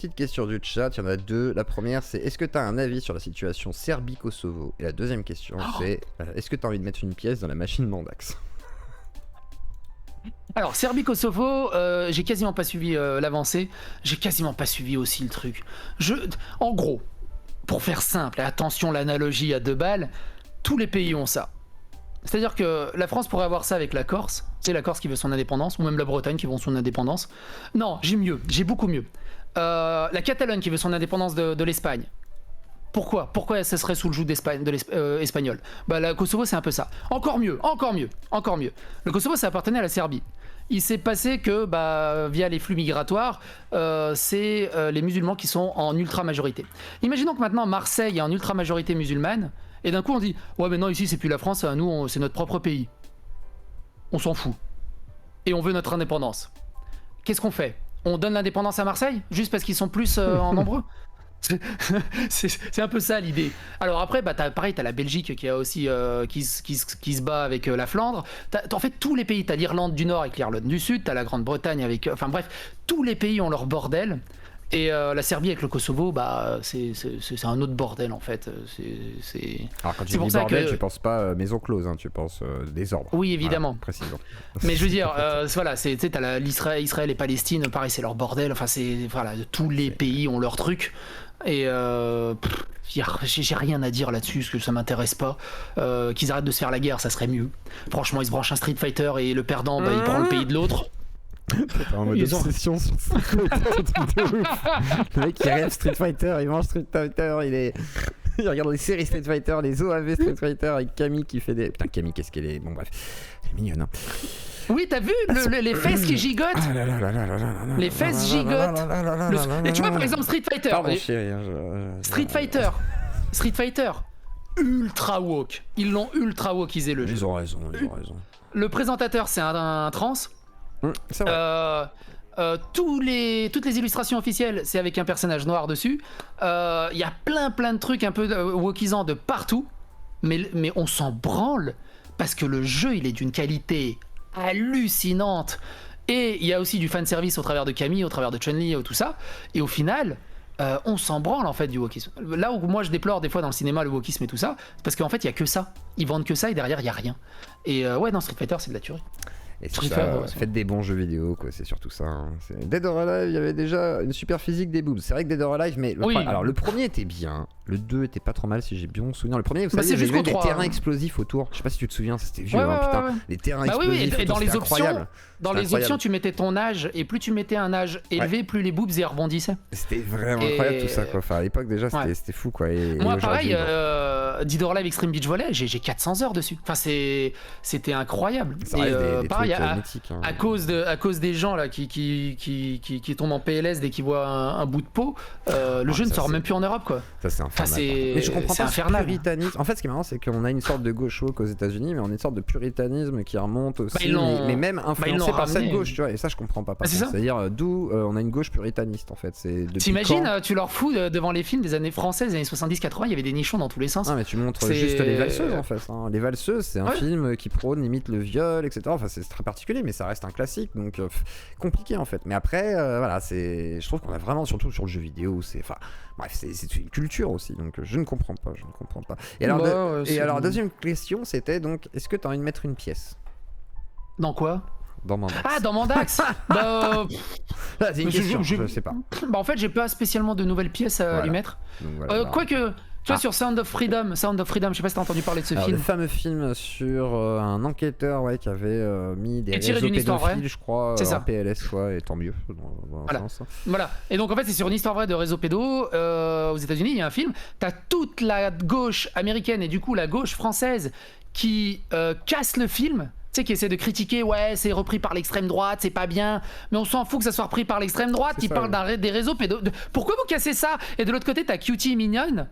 Petite question du chat, il y en a deux. La première, c'est est-ce que tu as un avis sur la situation Serbie-Kosovo? Et la deuxième question, c'est est-ce que tu as envie de mettre une pièce dans la machine Mandax? Alors, Serbie-Kosovo, j'ai quasiment pas suivi l'avancée. J'ai quasiment pas suivi aussi le truc. En gros, pour faire simple, et attention l'analogie à 2 balles, tous les pays ont ça. C'est-à-dire que la France pourrait avoir ça avec la Corse, c'est la Corse qui veut son indépendance, ou même la Bretagne qui veut son indépendance. Non, j'ai mieux, j'ai beaucoup mieux. La Catalogne qui veut son indépendance de l'Espagne. Pourquoi ça serait sous le joug espagnol? Bah, la Kosovo, c'est un peu ça. Encore mieux. Le Kosovo, ça appartenait à la Serbie. Il s'est passé que, via les flux migratoires, c'est les musulmans qui sont en ultra-majorité. Imaginons que maintenant Marseille est en ultra-majorité musulmane, et d'un coup on dit « Ouais, mais non, ici c'est plus la France, nous c'est notre propre pays. On s'en fout. Et on veut notre indépendance. » Qu'est-ce qu'on fait? On donne l'indépendance à Marseille juste parce qu'ils sont plus en nombreux? C'est un peu ça l'idée. Alors après, t'as la Belgique qui a aussi qui se bat avec la Flandre. En fait, tous les pays, t'as l'Irlande du Nord avec l'Irlande du Sud, t'as la Grande-Bretagne avec, enfin bref, tous les pays ont leur bordel. Et la Serbie avec le Kosovo, c'est un autre bordel en fait. Alors quand tu dis bordel, tu penses pas maison close, hein, tu penses désordre. Oui, évidemment. Voilà, précisons. Mais je veux dire, voilà, t'as Israël et Palestine, pareil, c'est leur bordel. Enfin, voilà, tous les pays ont leur truc. Et j'ai rien à dire là-dessus, parce que ça m'intéresse pas. Qu'ils arrêtent de se faire la guerre, ça serait mieux. Franchement, ils se branchent un Street Fighter et le perdant, il prend le pays de l'autre. C'est en mode obsession sur Street Fighter. Le mec il rêve Street Fighter, il mange Street Fighter, il regarde les séries Street Fighter, les OAV Street Fighter avec Camille qui fait des... Putain, Camille, qu'est-ce qu'elle est... Bon bref, elle est mignonne, hein. Oui, t'as vu les fesses qui gigotent? Les fesses gigotent. Et tu vois, par exemple, Street Fighter. Pardon, chérie, Street Fighter. Ultra woke. Ils l'ont ultra wokisé le jeu. Ils ont raison. Le présentateur, c'est un trans. C'est vrai. Toutes les illustrations officielles, c'est avec un personnage noir dessus. Il y a plein de trucs un peu wokisants de partout. Mais on s'en branle. Parce que le jeu, il est d'une qualité hallucinante. Et il y a aussi du fanservice au travers de Camille, au travers de Chun-Li, tout ça. Et au final, on s'en branle en fait du wokisme. Là où moi je déplore des fois dans le cinéma le wokisme et tout ça, c'est parce qu'en fait il y a que ça. Ils vendent que ça et derrière il y a rien. Et ouais, dans Street Fighter c'est de la tuerie. Et faites des bons jeux vidéo, quoi, c'est surtout ça. Hein. Dead or Alive, il y avait déjà une super physique des boobs. C'est vrai que Dead or Alive, mais alors le premier était bien, le 2 était pas trop mal si j'ai bien souvenir. Le premier, vous savez, il y avait des terrains explosifs autour. Je sais pas si tu te souviens, c'était vieux, putain. Ouais. Les terrains explosifs, et dans les incroyable. Dans les options, tu mettais ton âge, et plus tu mettais un âge élevé, plus les boobs y rebondissaient. C'était vraiment incroyable tout ça, quoi. Enfin, à l'époque déjà, c'était fou, quoi. Moi, pareil, Dead or Alive Extreme Beach Volley, j'ai 400 heures dessus. Enfin, c'était incroyable. Ça reste des pareil, trucs mythiques. À cause des gens là qui tombent en PLS dès qu'ils voient un bout de peau, le jeu ne sort même plus en Europe, quoi. Ça c'est infernal. Mais je comprends pas ce puritanisme. En fait, ce qui est marrant, c'est qu'on a une sorte de gauche woke aux États-Unis, mais on a une sorte de puritanisme qui remonte aussi, mais même influencé par cette gauche, tu vois. Et ça, je comprends pas. C'est-à-dire d'où on a une gauche puritaniste, en fait. T'imagines, tu leur fous devant les films des années françaises, des années 70-80, il y avait des nichons dans tous les sens. Ah, mais tu montres juste les valseuses, en fait. Hein. Les valseuses, c'est un film qui prône limite le viol, etc. Enfin, c'est très particulier, mais ça reste un classique, donc compliqué en fait. Mais après, voilà, je trouve qu'on a vraiment, surtout sur le jeu vidéo, bref, c'est une culture aussi, donc je ne comprends pas. Et alors, deuxième question, c'était donc, est-ce que tu as envie de mettre une pièce? Dans quoi? Dans Mandax. Ah, dans Mandax. C'est une question, je sais pas. En fait, j'ai pas spécialement de nouvelles pièces à lui mettre. Quoique. Tu vois, sur Sound of Freedom, je sais pas si t'as entendu parler de ce film. Le fameux film sur un enquêteur qui avait mis des réseaux pédophiles, je crois, en PLS, et tant mieux. Voilà. Et donc en fait, c'est sur une histoire vraie de réseau pédo aux États-Unis. Il y a un film. T'as toute la gauche américaine et du coup la gauche française qui casse le film. Tu sais, qui essaie de critiquer, c'est repris par l'extrême droite, c'est pas bien, mais on s'en fout que ça soit repris par l'extrême droite, ils parlent des réseaux pédos. Pourquoi vous cassez ça? Et de l'autre côté, t'as Cutie Mignonne,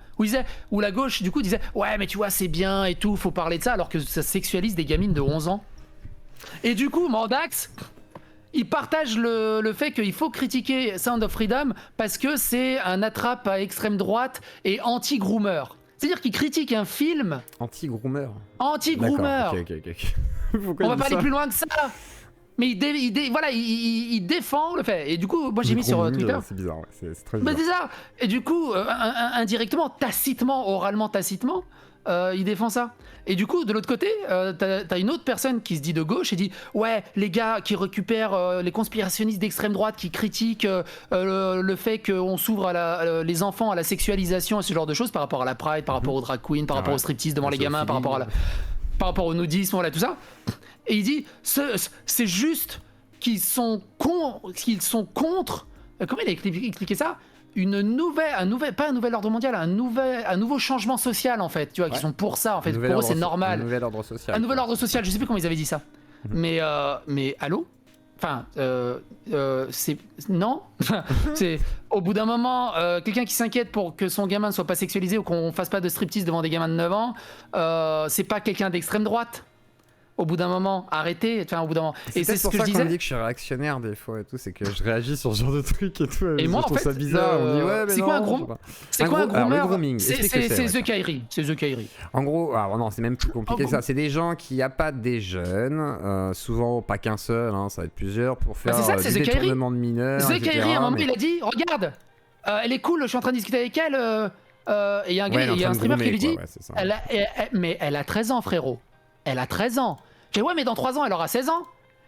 où la gauche, du coup, disait, mais tu vois, c'est bien et tout, faut parler de ça, alors que ça sexualise des gamines de 11 ans. Et du coup, Mandax, il partage le fait qu'il faut critiquer Sound of Freedom parce que c'est un attrape à extrême droite et anti-groomer. C'est-à-dire qu'il critique un film... Anti-groomer. Anti-groomer. Ok. On va pas aller plus loin que ça. Mais voilà, il défend le fait. Et du coup, moi j'ai mis sur Twitter. C'est bizarre, ouais. C'est très bizarre. C'est ça. Et du coup, indirectement, tacitement, oralement, tacitement, il défend ça. Et du coup, de l'autre côté, t'as une autre personne qui se dit de gauche et dit ouais, les gars qui récupèrent les conspirationnistes d'extrême droite qui critiquent le fait qu'on s'ouvre les enfants à la sexualisation et ce genre de choses par rapport à la Pride, par rapport aux drag queens, par rapport au striptease devant les gamins, par rapport au nudisme, voilà tout ça. Et il dit c'est juste qu'ils sont contre. Comment il a expliqué ça? Pas un nouvel ordre mondial, un nouveau changement social en fait, tu vois, qui sont pour ça en fait, pour eux c'est normal. Un nouvel ordre social. Un nouvel ordre social, je sais plus comment ils avaient dit ça. Mais allô? Enfin, non. C'est au bout d'un moment, quelqu'un qui s'inquiète pour que son gamin ne soit pas sexualisé ou qu'on fasse pas de striptease devant des gamins de 9 ans, c'est pas quelqu'un d'extrême droite. Au bout d'un moment, arrêtez, enfin au bout d'un moment. Et c'est ce que je disais. On dit que je suis réactionnaire des fois et tout, c'est que je réagis sur ce genre de trucs et tout. Et moi, je trouve ça bizarre. On dit ouais, mais c'est quoi un groomer? C'est quoi un groomer? C'est The Kyrie. C'est The Kyrie. En gros, alors non, c'est même plus compliqué que ça. C'est des gens qui appâtent des jeunes, souvent pas qu'un seul, ça va être plusieurs, pour faire du détournement de mineurs. The Kyrie, à un moment, il a dit regarde, elle est cool, je suis en train de discuter avec elle. Et il y a un gars, il y a un streamer qui lui dit mais elle a 13 ans, frérot. Elle a 13 ans. Je dis ouais mais dans 3 ans elle aura 16 ans.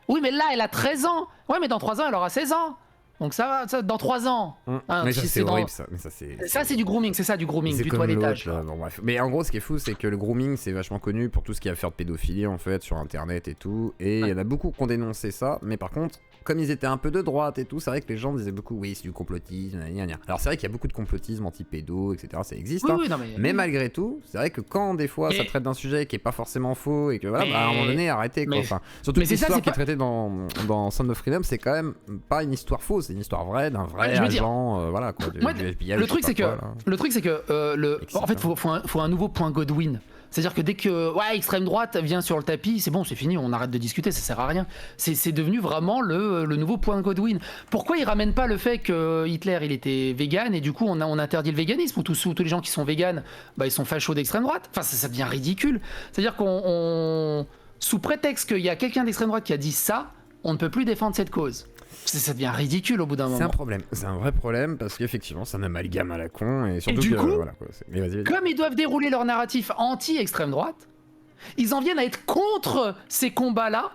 Oui mais là elle a 13 ans. Ouais mais dans 3 ans elle aura 16 ans. Donc ça dans 3 ans. Mais ça c'est horrible ça. Mais ça c'est du grooming, c'est ça du grooming, du toilettage. Bon, bref. Mais en gros ce qui est fou c'est que le grooming c'est vachement connu pour tout ce qui a à faire de pédophilie en fait sur internet et tout. Et il y en a beaucoup qui ont dénoncé ça. Mais par contre comme ils étaient un peu de droite et tout, c'est vrai que les gens disaient beaucoup oui c'est du complotisme, Alors c'est vrai qu'il y a beaucoup de complotisme anti-pédo, etc. Ça existe. Oui, mais malgré tout, c'est vrai que quand des fois ça traite d'un sujet qui est pas forcément faux et que voilà, à un moment donné arrêtez quoi. Enfin, surtout que l'histoire qui est traitée dans Sound of Freedom, c'est quand même pas une histoire fausse, c'est une histoire vraie d'un vrai agent, voilà quoi. Du FBI, le truc c'est que en fait faut un nouveau point Godwin. C'est-à-dire que dès que extrême droite vient sur le tapis, c'est bon, c'est fini, on arrête de discuter, ça sert à rien. C'est devenu vraiment le nouveau point Godwin. Pourquoi ils ramènent pas le fait que Hitler il était vegan et du coup on interdit le véganisme ou tous les gens qui sont véganes, ils sont fachos d'extrême droite. Enfin ça devient ridicule. C'est-à-dire qu'on sous prétexte qu'il y a quelqu'un d'extrême droite qui a dit ça, on ne peut plus défendre cette cause. Ça devient ridicule au bout d'un moment. C'est un problème, c'est un vrai problème parce qu'effectivement c'est un amalgame à la con et surtout du coup, voilà quoi. Mais vas-y. Comme ils doivent dérouler leur narratif anti-extrême droite, ils en viennent à être contre ces combats-là.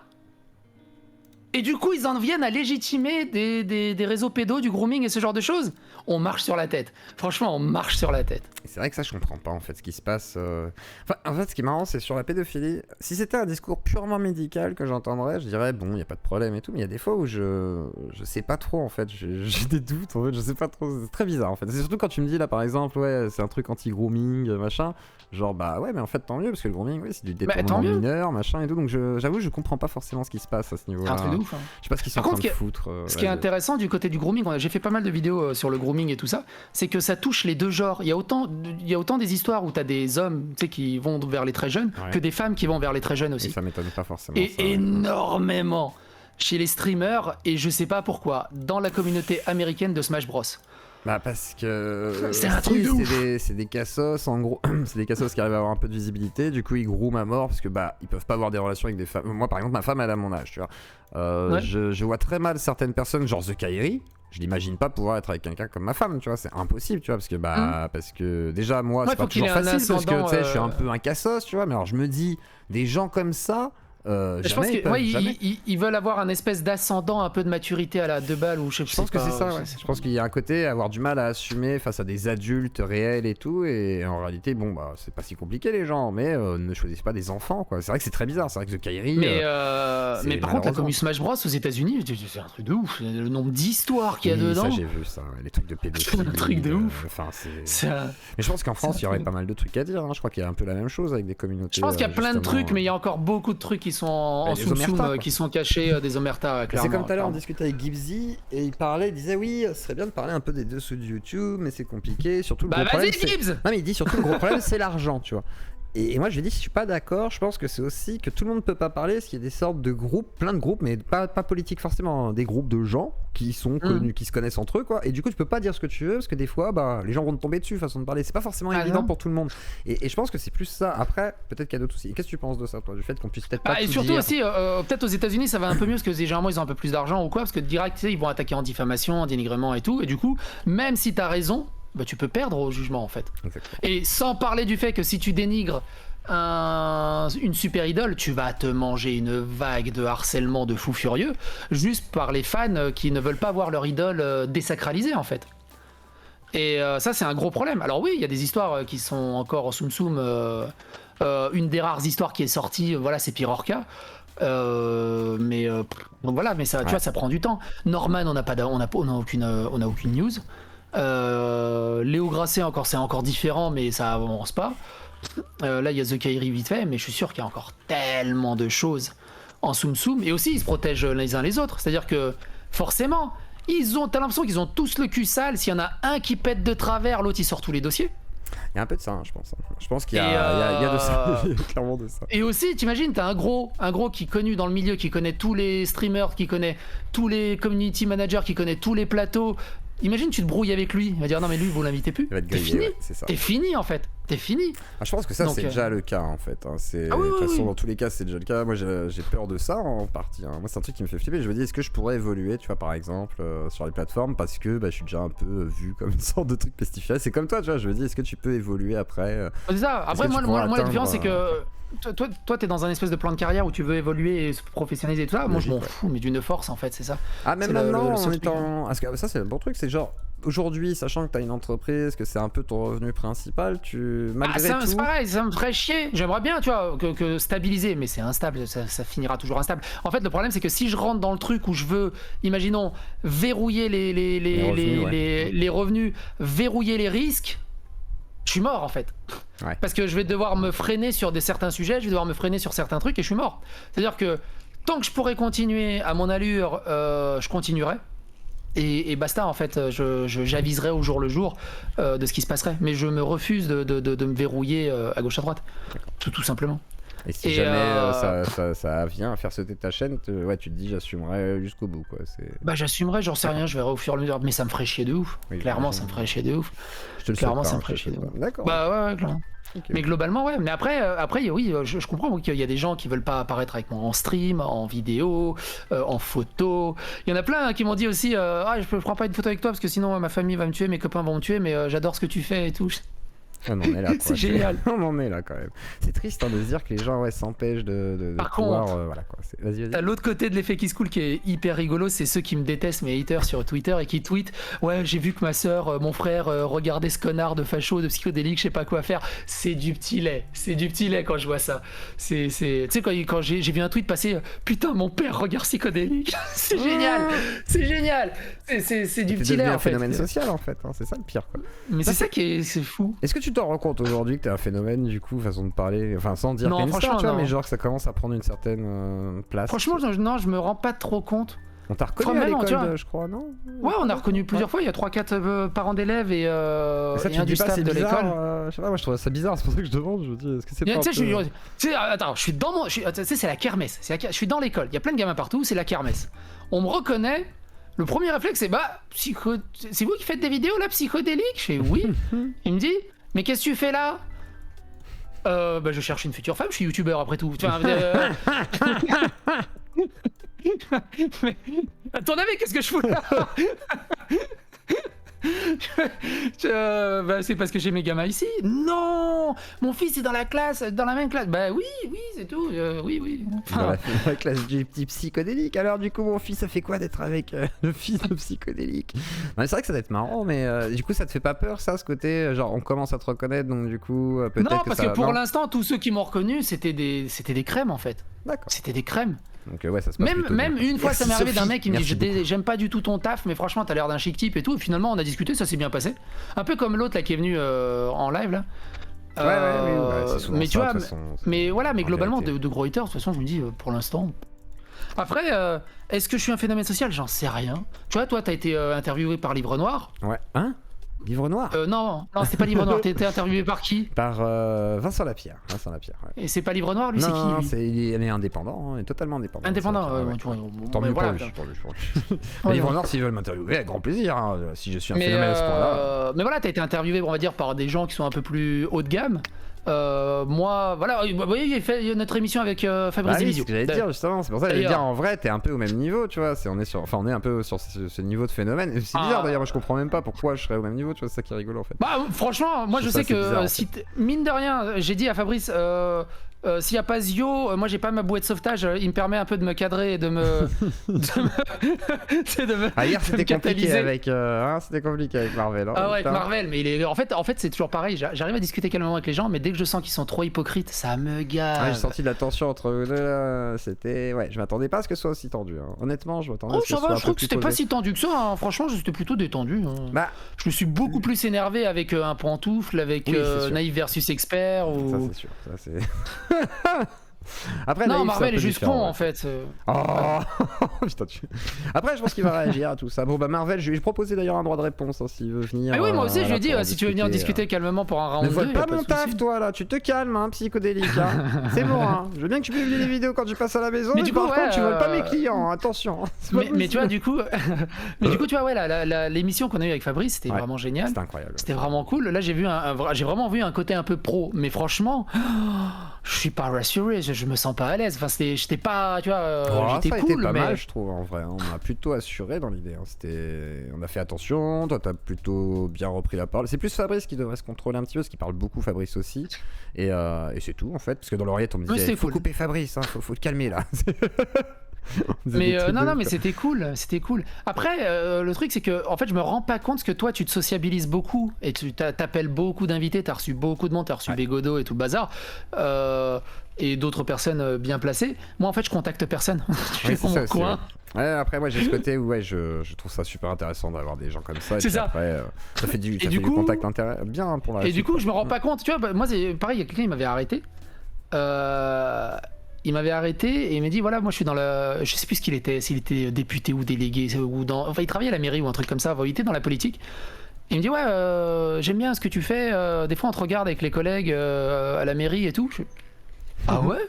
Et du coup, ils en viennent à légitimer des réseaux pédos, du grooming et ce genre de choses. On marche sur la tête. Franchement, on marche sur la tête. C'est vrai que ça, je comprends pas en fait ce qui se passe. Enfin, en fait, ce qui est marrant, c'est sur la pédophilie. Si c'était un discours purement médical que j'entendrais, je dirais bon, il y a pas de problème et tout. Mais il y a des fois où je sais pas trop en fait. J'ai des doutes en fait. Je sais pas trop. C'est très bizarre en fait. C'est surtout quand tu me dis là, par exemple, ouais, c'est un truc anti-grooming, machin. Genre bah ouais, mais en fait tant mieux parce que le grooming, ouais, c'est du détournement mineur, machin et tout. Donc j'avoue, je comprends pas forcément ce qui se passe à ce niveau-là. C'est un truc de ouf. Hein. Je sais pas ce qu'ils sont en train de foutre. Ce qui est intéressant du côté du grooming, j'ai fait pas mal de vidéos sur le grooming et tout ça, c'est que ça touche les deux genres. Il y a autant des histoires où t'as des hommes, tu sais, qui vont vers les très jeunes, que des femmes qui vont vers les très jeunes aussi. Et ça m'étonne pas forcément. Et énormément chez les streamers et je sais pas pourquoi dans la communauté américaine de Smash Bros. Bah parce que c'est un truc de ouf. C'est des cassos en gros, c'est des cassos qui arrivent à avoir un peu de visibilité, du coup ils grooment à mort parce que ils peuvent pas avoir des relations avec des femmes. Moi par exemple ma femme elle a mon âge, tu vois. Je vois très mal certaines personnes genre The Kyrie. Je l'imagine pas pouvoir être avec quelqu'un comme ma femme, tu vois, c'est impossible, tu vois, parce que déjà moi c'est pas toujours facile parce que tu sais je suis un peu un cassos, tu vois, mais alors je me dis des gens comme ça. Je pense qu'ils veulent avoir un espèce d'ascendant, un peu de maturité à la 2 balles ou je pense que c'est ça. Je pense qu'il y a un côté avoir du mal à assumer face à des adultes réels et tout, et en réalité c'est pas si compliqué les gens, mais ne choisissent pas des enfants quoi. C'est vrai que c'est très bizarre, c'est vrai que The Kyrie. Mais par contre la commu Smash Bros aux États-Unis, c'est un truc de ouf. Le nombre d'histoires qu'il y a dedans. Ça j'ai vu ça, les trucs de pédophilie. Un truc de ouf. Enfin Mais je pense qu'en France il y aurait pas mal de trucs à dire. Je crois qu'il y a un peu la même chose avec des communautés. Je pense qu'il y a plein de trucs, mais il y a encore beaucoup de trucs qui sont en soum-soum, qui sont cachés des omertas, clairement. C'est comme tout à l'heure, on discutait avec Gibbsy et il disait oui, ce serait bien de parler un peu des dessous de YouTube, mais c'est compliqué. Surtout le gros problème. Gibbs. Non, mais il dit surtout le gros problème, c'est l'argent, tu vois. Et moi je lui ai dit, je suis pas d'accord, je pense que c'est aussi que tout le monde peut pas parler, parce qu'il y a des sortes de groupes, plein de groupes, mais pas politiques forcément, hein, des groupes de gens qui sont connus, qui se connaissent entre eux, quoi. Et du coup, tu peux pas dire ce que tu veux, parce que des fois, bah, les gens vont te tomber dessus, façon de parler. C'est pas forcément évident pour tout le monde. Et je pense que c'est plus ça. Après, peut-être qu'il y a d'autres soucis. Qu'est-ce que tu penses de ça, toi, du fait qu'on puisse peut-être pas Et tout surtout dire. aussi, peut-être aux États-Unis, ça va un peu mieux, parce que généralement, ils ont un peu plus d'argent ou quoi, parce que direct, tu sais, ils vont attaquer en diffamation, en dénigrement et tout. Et du coup, même si t'as raison, bah, tu peux perdre au jugement, en fait. Exactement. Et sans parler du fait que si tu dénigres une super idole, tu vas te manger une vague de harcèlement de fous furieux juste par les fans qui ne veulent pas voir leur idole désacralisée en fait. Et ça c'est un gros problème. Alors oui, il y a des histoires qui sont encore en soum soum. Une des rares histoires qui est sortie, voilà, c'est Pyrorca. Donc voilà, mais ça, tu vois, ça prend du temps. Norman, on n'a aucune news. Léo Grasset encore, c'est encore différent, mais ça avance pas. Là il y a The Kairi vite fait, mais je suis sûr qu'il y a encore tellement de choses en soum soum. Et aussi ils se protègent les uns les autres, c'est à dire que forcément t'as l'impression qu'ils ont tous le cul sale. S'il y en a un qui pète de travers, l'autre il sort tous les dossiers. Il y a un peu de ça, hein, je pense. Je pense qu'il y a de ça, il y a clairement de ça. Et aussi, t'imagines, t'as un gros qui est connu dans le milieu, qui connaît tous les streamers, qui connaît tous les community managers, qui connaît tous les plateaux. Imagine, tu te brouilles avec lui, il va dire non mais lui vous l'invitez plus. T'es fini, ouais, c'est ça. T'es fini en fait. T'es fini. Je pense que ça c'est déjà le cas en fait. Hein. De toute façon, dans tous les cas, c'est déjà le cas. Moi, j'ai peur de ça en partie. Hein. Moi, c'est un truc qui me fait flipper. Je me dis, est-ce que je pourrais évoluer, tu vois, par exemple, sur les plateformes, parce que je suis déjà un peu vu comme une sorte de truc pestiféré. C'est comme toi, tu vois. Je me dis, est-ce que tu peux évoluer après C'est ça. Après, moi la différence, c'est que toi, t'es dans un espèce de plan de carrière où tu veux évoluer et se professionnaliser et tout ça. Moi, je m'en fous, mais d'une force en fait, c'est ça. Ah, même maintenant, en étant. Parce que ça, c'est le bon truc, c'est genre. Aujourd'hui, sachant que tu as une entreprise, que c'est un peu ton revenu principal, malgré tout... C'est pareil, ça me ferait chier. J'aimerais bien, tu vois, que stabiliser, mais c'est instable, ça finira toujours instable. En fait, le problème, c'est que si je rentre dans le truc où je veux, imaginons, verrouiller les revenus, verrouiller les risques, je suis mort en fait. Ouais. Parce que je vais devoir me freiner sur certains sujets, je vais devoir me freiner sur certains trucs et je suis mort. C'est-à-dire que tant que je pourrais continuer à mon allure, je continuerai. Et basta en fait, j'aviserai au jour le jour de ce qui se passerait. Mais je me refuse de me verrouiller à gauche à droite. Tout simplement. Et si jamais ça vient à faire sauter ta chaîne, tu te dis j'assumerai jusqu'au bout quoi. J'assumerai, j'en sais rien, je verrai au fur et à mesure. Mais ça me ferait chier de ouf. Oui, clairement ça me ferait chier de ouf. Clairement ça me ferait chier de ouf. D'accord. Ouais, clairement. Okay. Mais globalement, ouais. Mais après oui, je comprends qu'il y a des gens qui veulent pas apparaître avec moi en stream, en vidéo, en photo. Il y en a plein qui m'ont dit aussi je prends pas une photo avec toi parce que sinon ma famille va me tuer, mes copains vont me tuer, mais j'adore ce que tu fais et tout. On en est là, quoi. C'est génial. On en est là quand même. C'est triste de se dire que les gens s'empêchent de Par pouvoir. Contre, voilà, quoi. Vas-y. T'as l'autre côté de l'effet qui se coule qui est hyper rigolo, c'est ceux qui me détestent, mes haters sur Twitter et qui tweetent ouais j'ai vu que ma soeur, mon frère regardait ce connard de facho, de psychodélique, je sais pas quoi faire. C'est du petit lait quand je vois ça. Tu sais quand j'ai vu un tweet passer putain mon père regarde psychodélique. C'est génial. C'est du petit lait en fait. C'est un phénomène social en fait, hein. C'est ça le pire quoi. Mais c'est ça qui est fou. Est-ce que tu t'en rends compte aujourd'hui que t'es un phénomène du coup, façon de parler, enfin sans dire qu'une star, tu vois, mais genre que ça commence à prendre une certaine place? Franchement, non, je me rends pas trop compte. On t'a reconnu à l'école, je crois, non? Ouais, on a reconnu plusieurs fois. Il y a 3-4 parents d'élèves et un du staff de l'école. Je sais pas, moi je trouve ça bizarre, c'est pour ça que je demande. Je me dis, est-ce que c'est pas. Attends, je suis dans mon. Tu sais, c'est la kermesse. Je suis dans l'école. Il y a plein de gamins partout, c'est la kermesse. On me reconnaît. Le premier réflexe, c'est c'est vous qui faites des vidéos là, psychodéliques? Je fais oui. Il me dit, mais qu'est-ce que tu fais là? Je cherche une future femme, je suis youtubeur après tout. Mais à ton avis, qu'est-ce que je fous là? C'est parce que j'ai mes gamins ici. Non, mon fils est dans la classe, dans la même classe. Oui, c'est tout. Oui. Dans la classe du petit psychodélique. Alors du coup, mon fils, ça fait quoi d'être avec le fils de psychodélique? C'est vrai que ça doit être marrant, mais du coup, ça te fait pas peur ça, ce côté genre on commence à te reconnaître, donc du coup peut-être. Non, parce que pour l'instant, tous ceux qui m'ont reconnu, c'était des crèmes en fait. D'accord. C'était des crèmes. Donc ouais, ça se passe même une fois, ça m'est arrivé d'un mec qui me dit beaucoup. J'aime pas du tout ton taf, mais franchement, t'as l'air d'un chic type et tout. Et finalement, on a discuté, ça s'est bien passé. Un peu comme l'autre là qui est venu en live là. Oui, mais tu vois, mais voilà, mais globalement, vérité. de gros haters, de toute façon, je me dis pour l'instant. Après, est-ce que je suis un phénomène social? J'en sais rien. Tu vois, toi, t'as été interviewé par Livre Noir. Ouais. Hein? Livre Noir Non, c'était pas Livre Noir. T'étais interviewé par qui? Par Vincent Lapierre. Ouais. Et c'est pas Livre Noir, lui, c'est qui lui? Il est indépendant, il est totalement indépendant. Indépendant, tant mieux voilà, pour lui. Livre Noir, s'ils veulent m'interviewer, avec grand plaisir, si je suis un phénomène à ce point-là. Mais voilà, t'as été interviewé, on va dire, par des gens qui sont un peu plus haut de gamme. Moi, voilà, vous voyez, il y a notre émission avec Fabrice Demisio. C'est ce que j'allais dire justement, c'est pour ça que j'allais dire en vrai, t'es un peu au même niveau, tu vois. On est un peu sur ce niveau de phénomène. C'est bizarre d'ailleurs, moi je comprends même pas pourquoi je serais au même niveau, tu vois, c'est ça qui est rigolo en fait. Bah, franchement, moi je sais que bizarre, si mine de rien, j'ai dit à Fabrice. S'il n'y a pas Zio, moi j'ai pas ma bouée de sauvetage, il me permet un peu de me cadrer et de me. Hier c'était compliqué avec. C'était compliqué avec Marvel. Ah ouais, avec Marvel, mais en fait c'est toujours pareil, j'arrive à discuter calmement avec les gens, mais dès que je sens qu'ils sont trop hypocrites, ça me gave. J'ai senti de la tension entre eux deux, c'était. Ouais, je m'attendais pas à ce que ce soit aussi tendu. Honnêtement, je m'attendais à ce que ce soit. Je trouve que c'était pas si tendu que ça, franchement, j'étais plutôt détendu. Bah. Je me suis beaucoup plus énervé avec un pantoufle, avec Naïf versus Expert. Ou... Ça c'est sûr, ça c'est. Après, non, Marvel est juste con en fait. Putain, Après, je pense qu'il va réagir à tout ça. Bon, bah, Marvel, je lui ai proposé d'ailleurs un droit de réponse s'il veut venir. Ah oui, moi aussi, je lui ai dit si tu veux venir discuter calmement pour un round 2. Ne vole pas mon taf, toi là, tu te calmes, hein, psychodélique. C'est bon, hein. Je veux bien que tu publies les vidéos quand tu passes à la maison, mais du coup, par contre, tu voles pas mes clients, attention. Mais tu vois, du coup, tu vois, l'émission qu'on a eue avec Fabrice, c'était vraiment génial. C'était incroyable. C'était vraiment cool. Là, j'ai vraiment vu un côté un peu pro, mais franchement, je suis pas rassuré. Je me sens pas à l'aise. Enfin, j'étais pas, tu vois, j'étais cool, pas mais mal, je trouve en vrai. On m'a plutôt assuré dans l'idée. On a fait attention. Toi, t'as plutôt bien repris la parole. C'est plus Fabrice qui devrait se contrôler un petit peu, parce qu'il parle beaucoup, Fabrice aussi. Et c'est tout en fait, parce que dans l'oreillette, on me disait, faut couper Fabrice, hein, faut te calmer là. Mais non, mais c'était cool. Après, le truc, c'est que en fait, je me rends pas compte que toi, tu te sociabilises beaucoup et tu t'appelles beaucoup d'invités. T'as reçu beaucoup de monde, t'as reçu Bégodeau et tout le bazar. Et d'autres personnes bien placées. Moi, en fait, je contacte personne. Je suis dans mon coin. Ouais, après, moi, j'ai ce côté où je trouve ça super intéressant d'avoir des gens comme ça. C'est ça. Après, ça fait du contact bien pour la. Et du coup, je me rends pas compte. Tu vois, moi, c'est pareil. Il y a quelqu'un qui m'avait arrêté. Il m'avait arrêté et il m'a dit voilà, moi je suis dans le. Je sais plus ce qu'il était, s'il était député ou délégué ou dans. Enfin, il travaillait à la mairie ou un truc comme ça. Il était dans la politique. Il me dit ouais, j'aime bien ce que tu fais. Des fois, on te regarde avec les collègues à la mairie et tout. Ah ouais?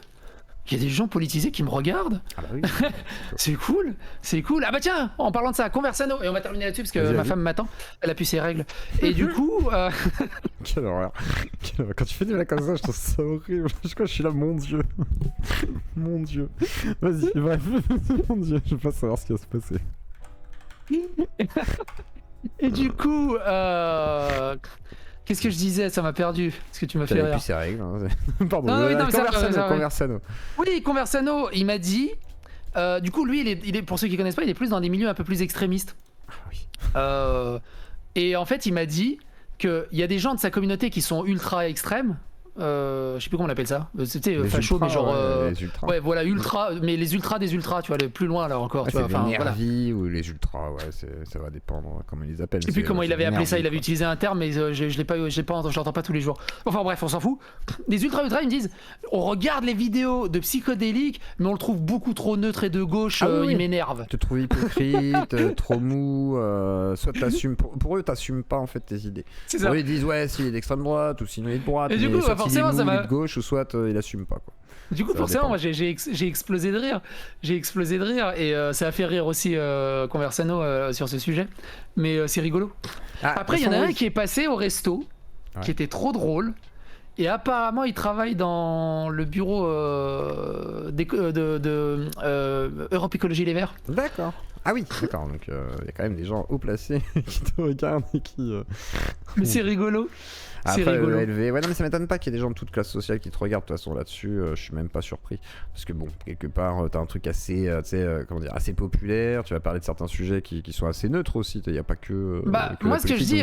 Il y a des gens politisés qui me regardent. Ah bah oui. C'est cool. Ah bah tiens, en parlant de ça, Conversano, et on va terminer là-dessus parce que ma femme m'attend, elle a plus ses règles. Et du coup... Quelle horreur. Quand tu fais des blagues comme ça, je trouve ça horrible. Je suis là, mon Dieu. Mon Dieu. Vas-y, bref. Mon Dieu, je veux pas savoir ce qui va se passer. Et du coup... Qu'est-ce que je disais? Ça m'a perdu. Est-ce que tu m'as fait rire? Plus ses règles. Pardon. Conversano. Oui, Conversano, il m'a dit. Du coup, lui, il est, pour ceux qui connaissent pas, il est plus dans des milieux un peu plus extrémistes. Ah oui. Et en fait, il m'a dit qu'il y a des gens de sa communauté qui sont ultra extrêmes. Je sais plus comment on appelle ça. C'était facho, mais genre. Les ultras. Ouais, voilà, ultra. Mais les ultras des ultras, tu vois, le plus loin là encore. Tu vois, les nervis ou les ultras, ça va dépendre comment ils les appellent. Je sais plus comment il avait appelé ça. Il avait utilisé un terme, mais je l'entends pas tous les jours. Enfin bref, on s'en fout. Les ultras, ils me disent, on regarde les vidéos de psychodéliques, mais on le trouve beaucoup trop neutre et de gauche. Il m'énerve. Tu te trouves hypocrite, trop mou. Soit t'assumes. Pour eux, t'assumes pas en fait tes idées. C'est ça. Eux, ils disent ouais, s'il est d'extrême droite ou sinon il est de droite. Et du coup, forcément, ça il est de gauche ou soit il assume pas quoi. Du coup, forcément, moi j'ai explosé de rire. Et ça a fait rire aussi Conversano sur ce sujet. Mais c'est rigolo. Après, il y en a un qui est passé au resto, qui était trop drôle. Et apparemment, il travaille dans le bureau de Europe Écologie Les Verts. D'accord. Ah oui, d'accord. Donc il y a quand même des gens haut placés qui te regardent et qui. Mais c'est rigolo. Après, élevé. Ouais, non, mais ça m'étonne pas qu'il y ait des gens de toute classe sociale qui te regardent. De toute façon, là-dessus, je suis même pas surpris. Parce que bon, quelque part, t'as un truc assez, assez populaire. Tu vas parler de certains sujets qui sont assez neutres aussi. Il n'y a pas que. Moi, ce que je dis,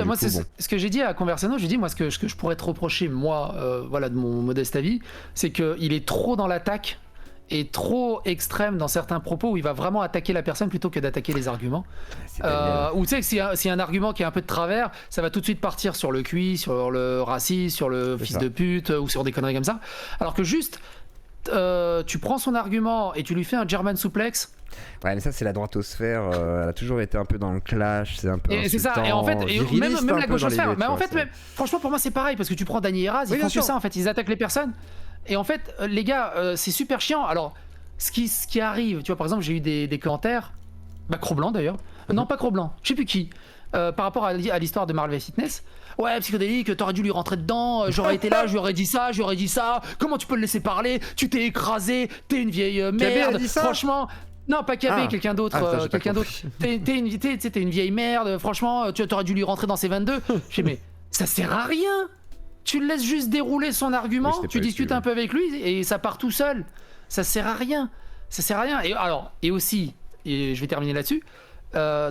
ce que j'ai dit à Conversano, j'ai dit, moi, ce que je pourrais te reprocher, moi, de mon modeste avis, c'est qu'il est trop dans l'attaque. Et trop extrême dans certains propos où il va vraiment attaquer la personne plutôt que d'attaquer les arguments. Ou tu sais que s'il y a un argument qui est un peu de travers, ça va tout de suite partir sur le QI, sur le racisme, sur le fils de pute ou sur des conneries comme ça. Alors que juste, tu prends son argument et tu lui fais un German suplex. Ouais, mais ça, c'est la droitosphère. Elle a toujours été un peu dans le clash. C'est un peu. Et c'est ça. Et en fait, même la gauchosphère. Mais en fait, franchement, pour moi, c'est pareil parce que tu prends Dany et Raz, ils font que ça. En fait, ils attaquent les personnes. Et en fait, les gars, c'est super chiant. Alors, ce qui arrive, tu vois, par exemple, j'ai eu des commentaires. Bah, Cro-Blanc d'ailleurs. Non, pas Cro-Blanc. Je sais plus qui. Par rapport à l'histoire de Marvel Fitness. Ouais, psychédélique, t'aurais dû lui rentrer dedans, j'aurais été là, j'aurais dit ça, comment tu peux le laisser parler, tu t'es écrasé, t'es une vieille merde, franchement... Non, pas KB, quelqu'un d'autre, t'es une vieille merde, franchement, tu aurais dû lui rentrer dans ses 22. Je dis, mais ça sert à rien. Tu le laisses juste dérouler son argument, tu discutes un peu avec lui et ça part tout seul. Ça sert à rien. Et aussi, et je vais terminer là-dessus,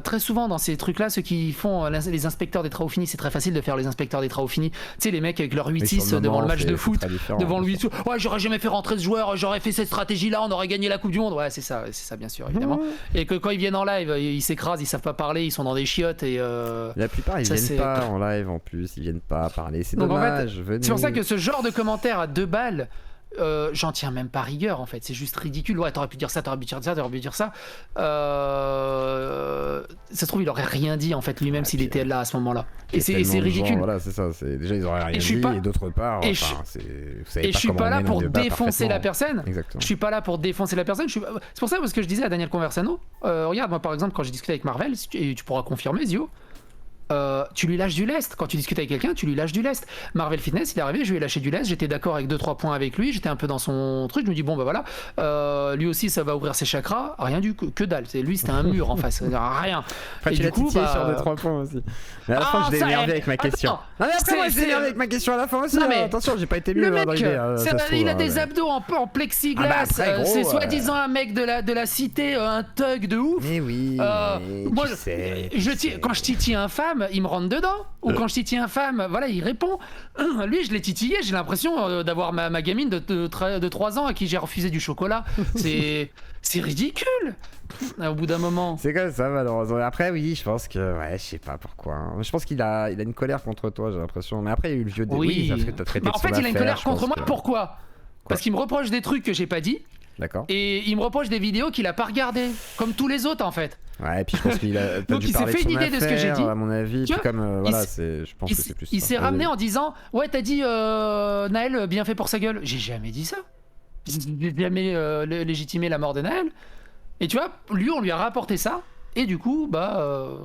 très souvent dans ces trucs là, ceux qui font les inspecteurs des travaux finis, c'est très facile de faire les inspecteurs des travaux finis, tu sais, les mecs avec leur 8-6 devant le match de foot, devant le 8, ouais, j'aurais jamais fait rentrer ce joueur, j'aurais fait cette stratégie là, on aurait gagné la coupe du monde. Ouais, c'est ça bien sûr, évidemment. Et que quand ils viennent en live, ils s'écrasent, ils savent pas parler, ils sont dans des chiottes et la plupart ils viennent pas en live en plus, ils viennent pas parler, c'est dommage. En fait, c'est pour ça que ce genre de commentaires à 2 balles, j'en tiens même pas rigueur en fait, c'est juste ridicule. Ouais, t'aurais pu dire ça, t'aurais pu dire ça. Ça se trouve, il aurait rien dit en fait lui-même s'il était là à ce moment-là. Et c'est ridicule. Voilà, c'est ça. Déjà, ils auraient rien dit. Et d'autre part, je suis pas là pour défoncer la personne. Exactement. Je suis pas là pour défoncer la personne. C'est pour ça parce que je disais à Daniel Conversano, regarde, moi par exemple, quand j'ai discuté avec Marvel, et tu pourras confirmer, Zio. Tu lui lâches du lest. Quand tu discutes avec quelqu'un, tu lui lâches du lest. Marvel Fitness, il est arrivé, je lui ai lâché du lest. J'étais d'accord avec 2-3 points avec lui. J'étais un peu dans son truc. Je me dis, bon, bah voilà. Lui aussi, ça va ouvrir ses chakras. Rien du tout. Que dalle. Lui, c'était un mur en face. Rien. Enfin, et tu l'as titillé sur 2-3 points aussi. Mais à la fin, je l'ai énervé avec ma question. Non, mais après, moi, je l'ai énervé avec ma question à la fin aussi. Non, mais attention, j'ai pas été mieux à driver. Il a des abdos en plexiglas. C'est soi-disant un mec de la cité, un thug de ouf. Mais oui. Moi, quand je titille un femme, il me rentre dedans. Ou quand je titille un femme, voilà, il répond. Lui, je l'ai titillé, j'ai l'impression d'avoir ma gamine de 3 ans à qui j'ai refusé du chocolat. C'est ridicule. Au bout d'un moment. C'est comme ça, malheureusement. Après, oui, je pense que... Ouais, je sais pas pourquoi. Je pense qu'il a une colère contre toi, j'ai l'impression. Mais après, il y a eu le vieux... Oui, parce que t'as traité de son en fait, il a une colère contre moi. que... Pourquoi ? Parce qu'il me reproche des trucs que j'ai pas dit. D'accord. Et il me reproche des vidéos qu'il a pas regardées. Comme tous les autres, en fait. Ouais, et puis je pense qu'il a... Donc il s'est fait une idée de ce que j'ai dit. À mon avis, puis comme... voilà, je pense que c'est plus... Il s'est ramené en disant, ouais, t'as dit Naël, bien fait pour sa gueule. J'ai jamais dit ça. J'ai jamais légitimé la mort de Naël. Et tu vois, lui, on lui a rapporté ça. Et du coup,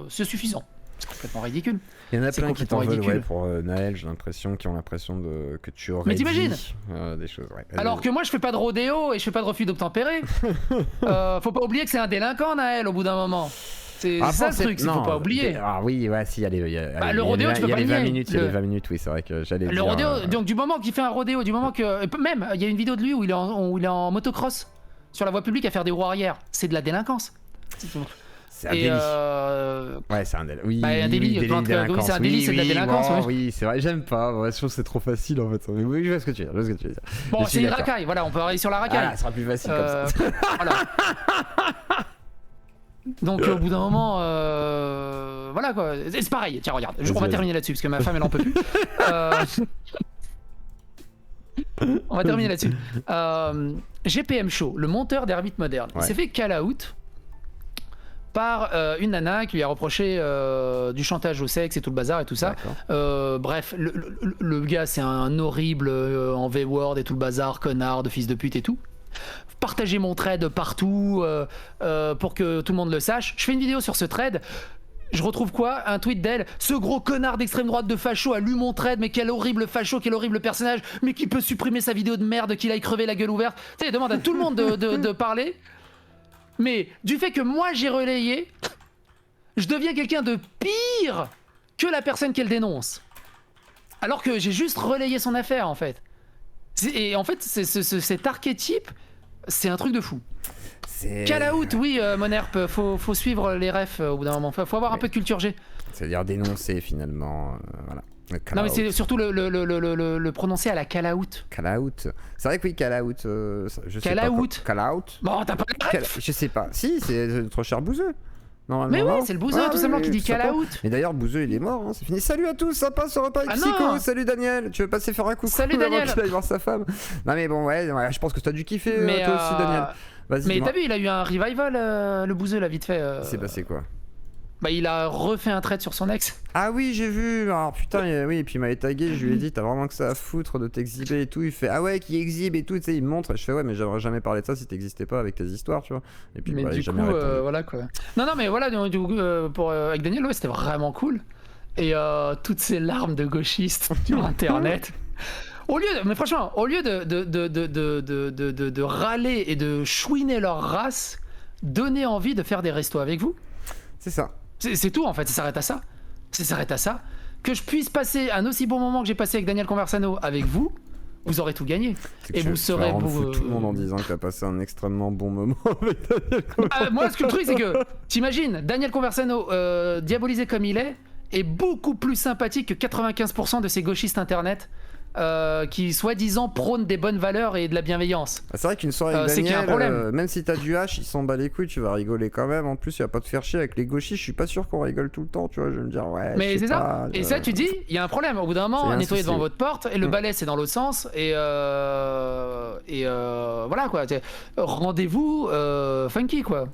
c'est suffisant. C'est complètement ridicule. Il y en a plein qui t'en veulent pour Naël, j'ai l'impression, qui ont l'impression que tu aurais dit des choses. Ouais. Alors que moi, je fais pas de rodéo et je fais pas de refus d'obtempérer. Faut pas oublier que c'est un délinquant, Naël, au bout d'un moment. C'est ça le truc, faut pas oublier. Ah oui, ouais, si, le rodéo, tu peux pas le nier. Il y a les 20 minutes, oui, c'est vrai que j'allais dire... Le rodéo, donc du moment qu'il fait un rodéo, du moment que... Même, il y a une vidéo de lui où il est en motocross, sur la voie publique à faire des roues arrière. C'est de la délinquance. C'est un délit. Ouais, c'est un délit. Oui, un délit. C'est un délit, c'est de la délinquance. Oui, c'est vrai. J'aime pas. Ouais, je trouve que c'est trop facile en fait. Mais oui, je vois ce que tu veux dire. Bon, c'est une racaille. Voilà, on peut aller sur la racaille. Ça sera plus facile comme ça. Voilà. Donc au bout d'un moment, voilà quoi. C'est pareil. Tiens, regarde. On va terminer là-dessus parce que ma femme elle en peut plus. On va terminer là-dessus. GPM Show, le monteur d'Herbit Moderne, s'est fait call out par une nana qui lui a reproché du chantage au sexe et tout le bazar et tout ça. Bref, le gars c'est un horrible en V-word et tout le bazar, connard de fils de pute et tout. Partagez mon thread partout pour que tout le monde le sache. Je fais une vidéo sur ce thread. Je retrouve quoi? Un tweet d'elle. Ce gros connard d'extrême droite de facho a lu mon thread, mais quel horrible facho, quel horrible personnage, mais qui peut supprimer sa vidéo de merde, qu'il aille crever la gueule ouverte. Tu sais, demande à tout le monde de parler. Mais du fait que moi j'ai relayé, je deviens quelqu'un de pire que la personne qu'elle dénonce. Alors que j'ai juste relayé son affaire en fait. Et en fait, cet archétype, c'est un truc de fou. Call out, oui, Monerp, faut suivre les refs au bout d'un moment. Faut avoir un peu de culture G. C'est-à-dire dénoncer finalement, voilà. Non mais c'est surtout le prononcer à la call out. Call out. C'est vrai que oui, call out. Je sais call pas out. Call out. Bon, t'as pas de ref. Je sais pas. Si, c'est trop cher bouseux. normalement. Mais non ouais, c'est le bouseux, tout simplement, qui dit call out. Mais d'ailleurs, Bouzeux, il est mort, hein, c'est fini. Salut à tous, sympa ce repas avec Psycho. Non. Salut Daniel, tu veux passer faire un coucou Salut avant Daniel. qu'il aille voir sa femme? Non mais bon, ouais, je pense que t'as dû kiffer toi aussi, Daniel. Vas-y. Mais dis-moi. t'as vu, il a eu un revival, le bouseux, là, vite fait. Il s'est passé quoi? Bah, il a refait un trade sur son ex. Ah oui, j'ai vu. Alors putain, oui, et puis il m'avait tagué, je lui ai dit, t'as vraiment que ça à foutre de t'exhiber et tout. Il fait, ah ouais, qui exhibe et tout, tu sais, il me montre. Et je fais, ouais, mais j'aurais jamais parlé de ça si t'existais pas avec tes histoires, tu vois. Et puis, Mais bah, du j'ai coup, jamais répondu. voilà quoi. Non, mais voilà, du coup, avec Daniel, ouais, c'était vraiment cool. Et toutes ces larmes de gauchistes sur internet. Mais franchement, au lieu de râler et de chouiner leur race, donnez envie de faire des restos avec vous. C'est ça. C'est tout en fait, ça s'arrête à ça. Ça s'arrête à ça. Que je puisse passer un aussi bon moment que j'ai passé avec Daniel Conversano avec vous, vous aurez tout gagné. Et vous serez pour tout le monde en disant que t'as passé un extrêmement bon moment avec Daniel Conversano. Moi, le truc, c'est que t'imagines, Daniel Conversano, diabolisé comme il est beaucoup plus sympathique que 95% de ces gauchistes internet qui soi-disant prônent des bonnes valeurs et de la bienveillance. C'est vrai qu'une soirée avec c'est qu'il y a un Daniel, problème. même si t'as du H, il s'en bat les couilles, tu vas rigoler quand même. En plus, il va pas te faire chier avec les gauchistes. Je suis pas sûr qu'on rigole tout le temps, tu vois. Je vais me dire, ouais. Mais je sais c'est ça. pas, Et ça, tu dis, il y a un problème. Au bout d'un moment, C'est un nettoyer souci. devant votre porte et le balai c'est dans l'autre sens. Et voilà quoi. Rendez-vous funky quoi.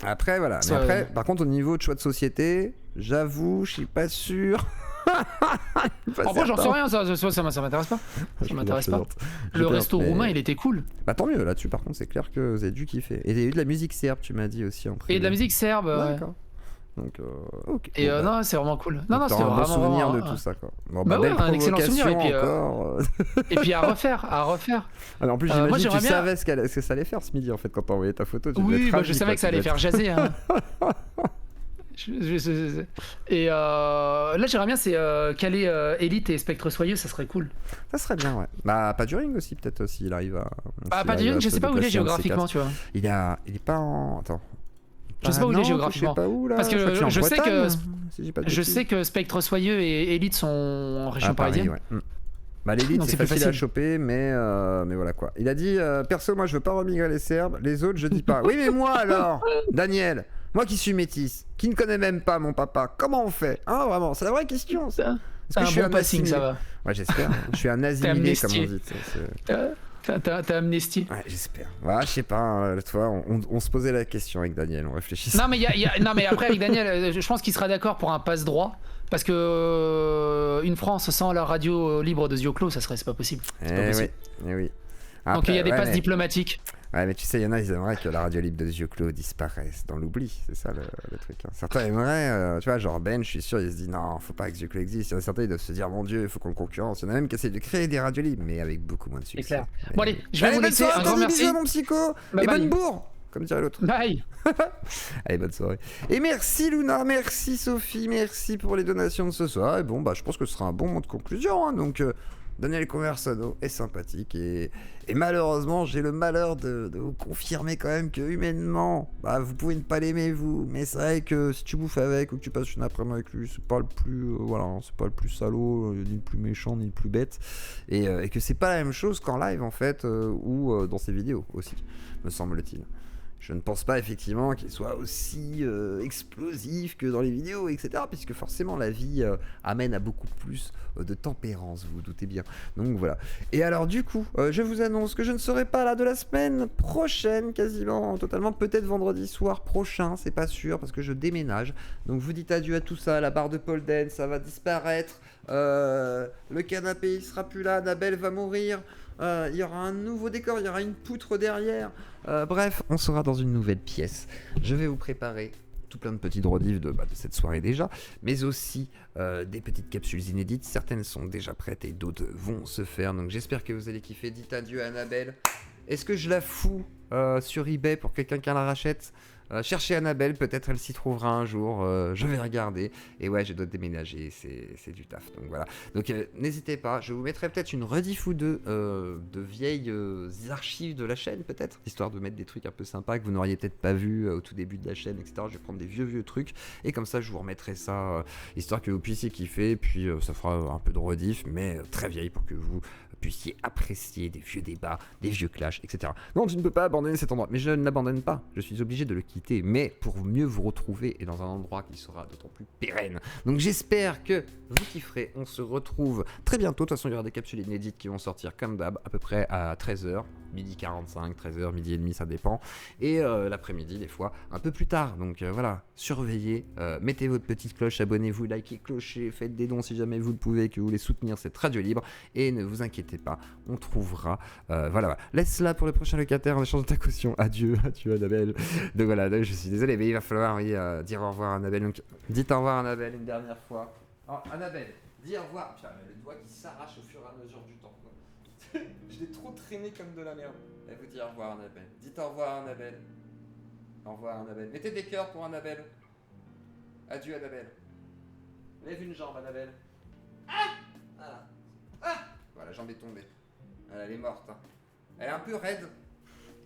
Après, voilà. Mais après, par contre, au niveau de choix de société, j'avoue, je suis pas sûr. En vrai, j'en sais rien. Ça m'intéresse pas. Ça m'intéresse pas. Le resto roumain, il était cool. Bah tant mieux là-dessus. Par contre, c'est clair que vous avez dû kiffer. Et il y a eu de la musique serbe, tu m'as dit aussi en privé. Et de la musique serbe. Ouais. D'accord. Donc, ok. Et Bon, bah, non, c'est vraiment cool. Non, donc c'est t'auras un vraiment bon souvenir vraiment, de tout ça, quoi. Bon, bah ouais, belle un excellent souvenir. Et puis, encore. et puis à refaire. Ah, mais en plus, j'imagine moi, que tu j'aimerais bien- savais ce que ça allait faire ce midi en fait quand t'as envoyé ta photo. Tu devais Oui, être bah, ravi, je savais quoi, que ça tu allait devais faire jaser. Hein. Et là, j'aimerais bien, c'est caler Elite et Spectre Soyeux, ça serait cool. Ça serait bien, ouais. Bah, pas During aussi, peut-être, s'il arrive à. Ah, pas During, je sais pas où il est géographiquement, tu vois. Il est pas en. Attends. Je sais pas où il est géographiquement. Je sais pas où là. Parce que je sais que je sais que Spectre Soyeux et Elite sont en région parisienne. Paris, ouais. Bah l'élite Donc c'est c'est plus facile à facile. choper mais voilà quoi. Il a dit perso moi je veux pas remigrer les Serbes, les autres je dis pas. Oui mais moi alors Daniel, moi qui suis métisse, qui ne connais même pas mon papa, comment on fait? Hein vraiment, c'est la vraie question ça. C'est un bon passing, ça va. Ouais j'espère, je suis un assimilé comme on dit. T'as amnesty. Ouais j'espère. Ouais je sais pas, l'autre fois on se posait la question avec Daniel, on réfléchissait. Non mais après avec Daniel, je pense qu'il sera d'accord pour un passe droit. Parce que une France sans la radio libre de Zioclo, ça serait pas possible. C'est pas possible. Oui. Après, donc il y a des passes diplomatiques. Ouais, mais tu sais, il y en a, ils aimeraient que la radio libre de Zioclo disparaisse dans l'oubli, c'est ça le truc. Hein. Certains aimeraient, tu vois, genre Ben, je suis sûr, il se dit non, faut pas que Zioclo existe. Il y en a certains, ils doivent se dire mon Dieu, il faut qu'on le concurrence. Il y en a même qui essaient de créer des radios libres, mais avec beaucoup moins de succès. C'est clair. Mais... Bon, allez, je vais vous laisser. Un grand merci. Bisous, mon psycho. Bye et bye. bonne bourre, comme dirait l'autre. Bye. Allez, bonne soirée. Et merci Luna, merci Sophie, merci pour les donations de ce soir. Et bon, bah, je pense que ce sera un bon mot de conclusion. Hein, donc. Daniel Conversano est sympathique et malheureusement j'ai le malheur de vous confirmer quand même que humainement bah, vous pouvez ne pas l'aimer vous, mais c'est vrai que si tu bouffes avec ou que tu passes une après-midi avec lui c'est pas le plus c'est pas le plus salaud ni le plus méchant ni le plus bête et que c'est pas la même chose qu'en live en fait ou dans ses vidéos aussi me semble-t-il. Je ne pense pas effectivement qu'il soit aussi explosif que dans les vidéos, etc. Puisque forcément la vie amène à beaucoup plus de tempérance, vous vous doutez bien. Donc voilà. Et alors du coup, je vous annonce que je ne serai pas là de la semaine prochaine, quasiment, totalement. Peut-être vendredi soir prochain, c'est pas sûr, parce que je déménage. Donc vous dites adieu à tout ça, la barre de pole dance, ça va disparaître. Le canapé, il sera plus là, Annabelle va mourir. Il y aura un nouveau décor, il y aura une poutre derrière. Bref, on sera dans une nouvelle pièce. Je vais vous préparer tout plein de petites rediffs de cette soirée déjà, mais aussi des petites capsules inédites. Certaines sont déjà prêtes et d'autres vont se faire. Donc j'espère que vous allez kiffer. Dites adieu à Annabelle. Est-ce que je la fous sur eBay pour quelqu'un qui la rachète? Cherchez Annabelle, peut-être elle s'y trouvera un jour, je vais regarder. Et ouais, je dois déménager, c'est du taf, donc voilà. Donc n'hésitez pas, je vous mettrai peut-être une rediff ou deux de vieilles archives de la chaîne, peut-être, histoire de mettre des trucs un peu sympas que vous n'auriez peut-être pas vu au tout début de la chaîne, etc. Je vais prendre des vieux trucs, et comme ça je vous remettrai ça, histoire que vous puissiez kiffer, et puis ça fera un peu de rediff, mais très vieille pour que vous puissiez apprécier des vieux débats, des vieux clashs, etc. Non, tu ne peux pas abandonner cet endroit, mais je ne l'abandonne pas, je suis obligé de le quitter, mais pour mieux vous retrouver et dans un endroit qui sera d'autant plus pérenne. Donc j'espère que vous kifferez, on se retrouve très bientôt, de toute façon il y aura des capsules inédites qui vont sortir comme d'hab, à peu près à 13h, midi 45, 13h, midi et demi, ça dépend, et l'après-midi des fois, un peu plus tard, donc voilà, surveillez, mettez votre petite cloche, abonnez-vous, likez, clochez, faites des dons si jamais vous le pouvez, que vous voulez soutenir cette radio libre, et ne vous inquiétez pas, on trouvera, voilà, laisse-la pour le prochain locataire en échange de ta caution, adieu Annabelle, donc voilà, je suis désolé, mais il va falloir dire au revoir à Annabelle, donc dites au revoir à Annabelle une dernière fois. Oh, Annabelle, dis au revoir. Putain, le doigt qui s'arrache au fur et à mesure du temps. Je l'ai trop traîné comme de la merde. Elle vous dit au revoir, Annabelle. Dites au revoir, Annabelle. Au revoir, Annabelle. Mettez des cœurs pour Annabelle. Adieu, Annabelle. Lève une jambe, Annabelle. Ah, voilà. Ah, voilà, la jambe est tombée. Elle est morte. Hein. Elle est un peu raide.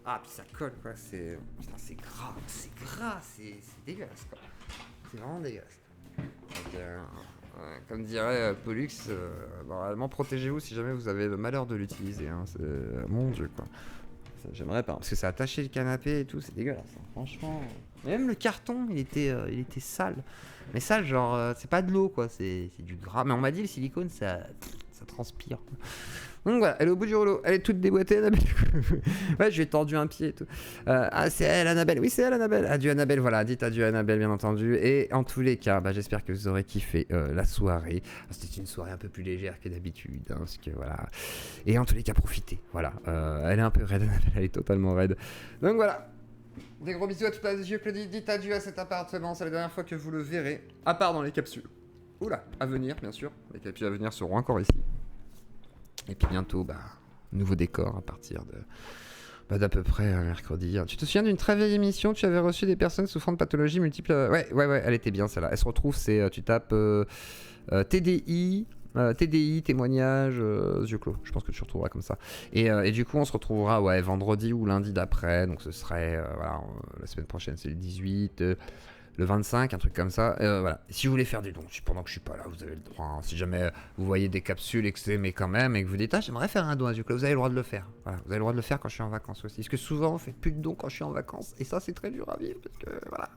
Ah, puis ça colle, quoi. C'est... Putain, c'est gras. C'est gras. C'est dégueulasse, quoi. C'est vraiment dégueulasse. Donc, comme dirait Pollux, normalement protégez-vous si jamais vous avez le malheur de l'utiliser. Hein. Mon Dieu, quoi. J'aimerais pas, parce que ça a attaché le canapé et tout, c'est dégueulasse. Hein. Franchement. Même le carton, il était sale. Mais sale, genre, c'est pas de l'eau, quoi. C'est du gras. Mais on m'a dit le silicone, ça transpire. Donc voilà, elle est au bout du rouleau, elle est toute déboîtée, Annabelle. Ouais, je lui ai tordu un pied et tout. Ah, c'est elle, Annabelle. Oui, c'est elle, Annabelle. Adieu, Annabelle. Voilà, dites adieu, Annabelle, bien entendu. Et en tous les cas, j'espère que vous aurez kiffé la soirée. C'était une soirée un peu plus légère que d'habitude, hein, parce que voilà. Et en tous les cas, profitez. Voilà, elle est un peu raide, Annabelle, elle est totalement raide. Donc voilà. Des gros bisous à toutes les yeux, Claudie. Dites adieu à cet appartement, c'est la dernière fois que vous le verrez. À part dans les capsules. Oula, à venir, bien sûr. Les capsules à venir seront encore ici. Et puis bientôt, nouveau décor à partir de d'à peu près mercredi. Tu te souviens d'une très vieille émission, tu avais reçu des personnes souffrant de pathologies multiples. Ouais, elle était bien celle-là. Elle se retrouve, tu tapes TDI, témoignage, yeux clos. Je pense que tu retrouveras comme ça. Et du coup, on se retrouvera vendredi ou lundi d'après. Donc ce serait, la semaine prochaine, c'est le 18. Le 25, un truc comme ça. Voilà. Si vous voulez faire des dons, pendant que je suis pas là, vous avez le droit. Hein. Si jamais vous voyez des capsules et que vous aimez quand même et que vous dites j'aimerais faire un don à yeux clos, vous avez le droit de le faire. Voilà. Vous avez le droit de le faire quand je suis en vacances aussi. Parce que souvent on fait plus de dons quand je suis en vacances et ça c'est très dur à vivre parce que voilà.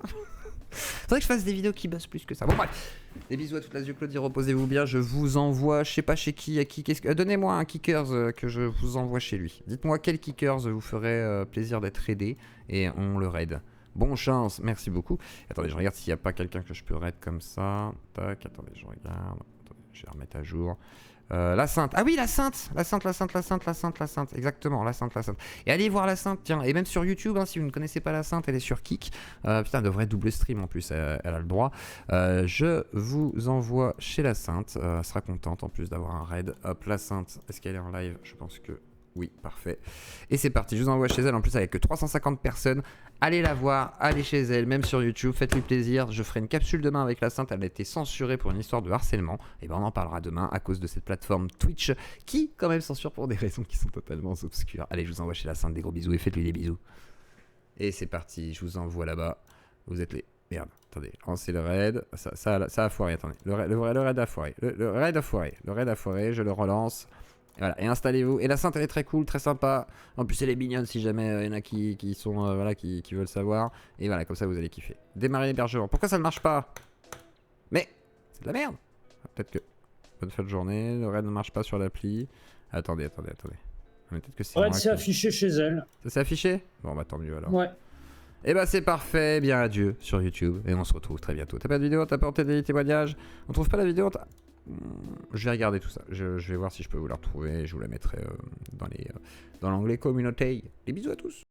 Faudrait que je fasse des vidéos qui buzzent plus que ça. Bon bref. Des bisous à toutes les yeux Claudie, reposez-vous bien. Je vous envoie, je sais pas chez qui, à qui. Donnez-moi un kickers que je vous envoie chez lui. Dites-moi quel kickers vous ferait plaisir d'être aidé et on le raid. Bon chance, merci beaucoup. Attendez, je regarde s'il n'y a pas quelqu'un que je peux raid comme ça. Tac, attendez, je regarde. Attendez, je vais remettre à jour. La Sainte. Ah oui, la Sainte. La Sainte. Exactement, la Sainte. Et allez voir la Sainte, tiens. Et même sur YouTube, hein, si vous ne connaissez pas la Sainte, elle est sur Kik. Putain, elle devrait double stream en plus, elle a le droit. Je vous envoie chez la Sainte. Elle sera contente en plus d'avoir un raid. Hop, la Sainte. Est-ce qu'elle est en live? Je pense que... Oui, parfait. Et c'est parti, je vous envoie chez elle. En plus, avec que 350 personnes. Allez la voir, allez chez elle, même sur YouTube. Faites-lui plaisir. Je ferai une capsule demain avec la Sainte. Elle a été censurée pour une histoire de harcèlement. Et on en parlera demain à cause de cette plateforme Twitch qui, quand même, censure pour des raisons qui sont totalement obscures. Allez, je vous envoie chez la Sainte. Des gros bisous et faites-lui des bisous. Et c'est parti, je vous envoie là-bas. Vous êtes les... Merde, attendez, lancez le raid. Ça a foiré, attendez. Le raid a foiré. Le raid a foiré. Le raid a foiré, je le relance. Voilà, et installez-vous. Et la Sainte, elle est très cool, très sympa. En plus, elle est mignonne si jamais il y en a qui sont qui veulent savoir. Et voilà, comme ça, vous allez kiffer. Démarrer l'hébergement. Pourquoi ça ne marche pas? Mais c'est de la merde. Peut-être que... Bonne fin de journée. Le raid ne marche pas sur l'appli. Attendez. Peut-être que c'est... Ouais, c'est affiché chez elle. Ça s'est affiché? Bon, tant mieux alors. Ouais. Et c'est parfait. Bien, adieu sur YouTube. Et on se retrouve très bientôt. T'as pas de vidéo? T'as pas des témoignages? On trouve pas la vidéo? Je vais regarder tout ça. Je vais voir si je peux vous la retrouver. Je vous la mettrai dans l'onglet communauté. Des bisous à tous.